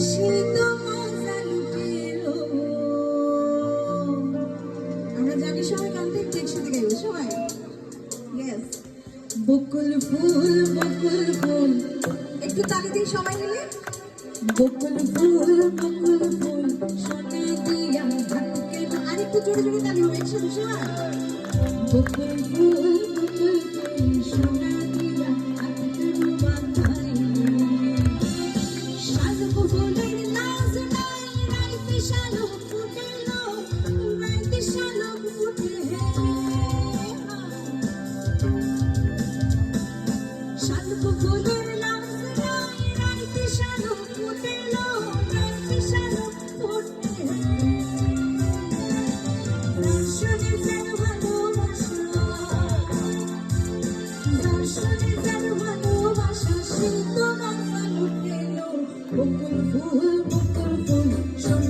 শীত মজা লুকিলো। আমরা জানি সবাই গানটা একটু একসাথে গাইবো সবাই। ইয়েস। বকুল ফুল একটু তালি দিই সবাই মিলে। বকুল ফুল সোনা দিয়া হাতকে আরেকটু জোরে জোরে তালি হবে একসাথে সবাই। বকুল ফুল সোনা দিয়া হাতকে বাঁধাই শালুক ফুলের নাজ নাই রাইতে শালুক ফুটেলো রাইতে শালুক ফুটে শালুক ফুলের নাজ নাই রাইতে শালুক ফুটেলো রাইতে শালুক ফুটে দর্শনে যেন ভালোবাসা শীত মজা লুটেলো। বকুল ফুল সোনা